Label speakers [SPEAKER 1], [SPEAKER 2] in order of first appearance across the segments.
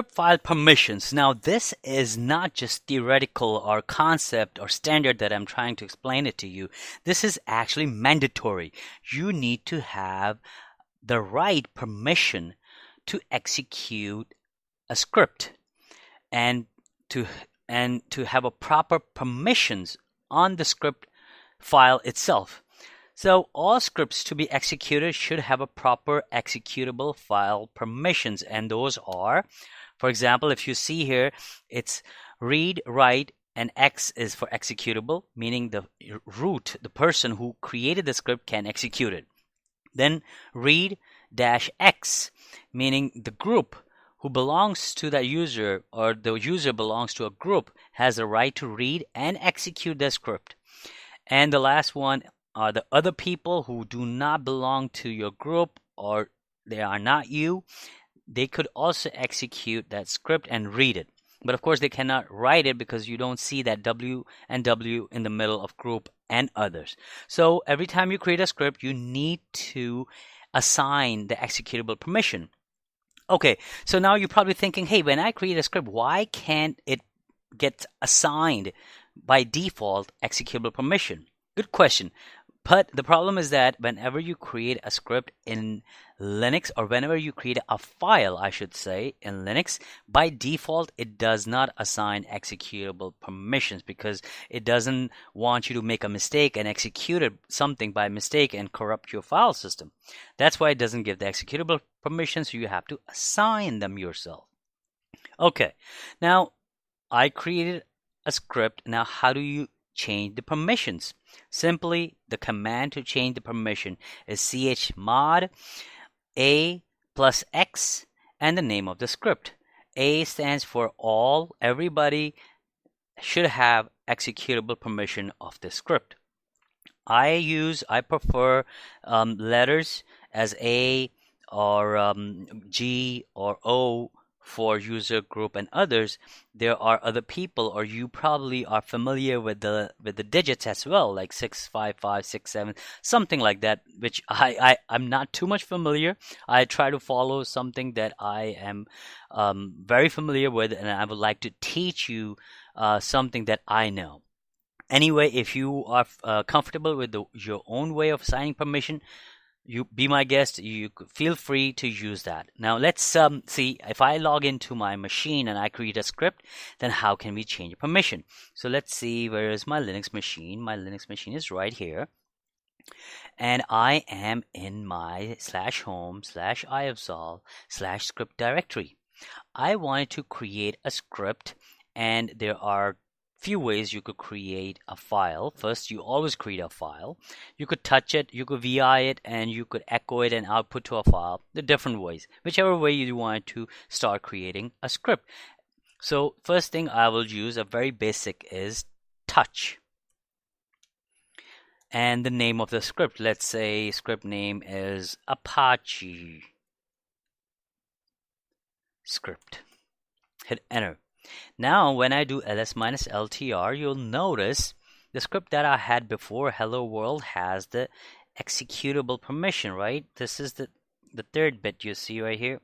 [SPEAKER 1] script file permissions. Now, this is not just theoretical or concept or standard that I'm trying to explain it to you. This is actually mandatory. You need to have the right permission to execute a script and to have a proper permissions on the script file itself. So all scripts to be executed should have a proper executable file permissions, and those are, for example, if you see here, it's read, write, and X is for executable, meaning the root, the person who created the script can execute it. Then read-X, meaning the group who belongs to that user, or the user belongs to a group, has the right to read and execute the script. And the last one are the other people who do not belong to your group, or they are not you. They could also execute that script and read it. But of course, they cannot write it because you don't see that W and W in the middle of group and others. So every time you create a script, you need to assign the executable permission. Okay, so now you're probably thinking, hey, when I create a script, why can't it get assigned by default executable permission? Good question. But the problem is that whenever you create a script in Linux, or whenever you create a file, I should say, in Linux, by default, it does not assign executable permissions because it doesn't want you to make a mistake and execute something by mistake and corrupt your file system. That's why it doesn't give the executable permissions, so you have to assign them yourself. Okay, now I created a script. Now, how do you change the permissions? Simply, the command to change the permission is chmod a plus x and the name of the script. A stands for all, everybody should have executable permission of the script. I prefer letters as A or G or O for user group and others. There are other people, or you probably are familiar with the digits as well, like 65567, something like that, which I'm not too much familiar. I try to follow something that I am very familiar with, and I would like to teach you something that I know. Anyway, if you are comfortable with your own way of assigning permission, you be my guest. You feel free to use that. Now let's see, if I log into my machine and I create a script, then how can we change permission? So let's see, where is my Linux machine? My Linux machine is right here, and I am in my /home/ifzol/script directory. I wanted to create a script, and there are few ways you could create a file. First, you always create a file. You could touch it, you could VI it, and you could echo it and output to a file. The different ways, whichever way you want to start creating a script. So first thing I will use, a very basic, is touch. And the name of the script, let's say script name is Apache script. Hit enter. Now, when I do ls-ltr, you'll notice the script that I had before, hello world, has the executable permission, right? This is the third bit you see right here.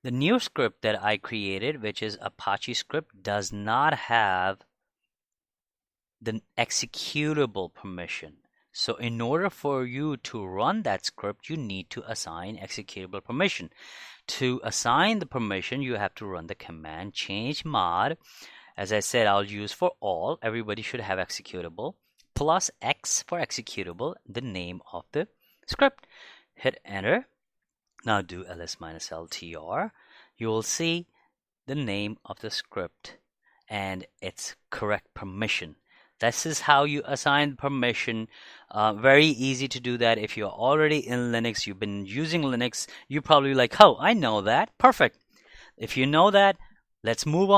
[SPEAKER 1] The new script that I created, which is Apache script, does not have the executable permission. So in order for you to run that script, you need to assign executable permission. To assign the permission, you have to run the command chmod. As I said, I'll use for all. Everybody should have executable. Plus X for executable, the name of the script. Hit enter. Now do ls-ltr. You will see the name of the script and its correct permission. This is how you assign permission. Very easy to do that. If you're already in Linux, you've been using Linux, you're probably like, oh, I know that. Perfect. If you know that, let's move on.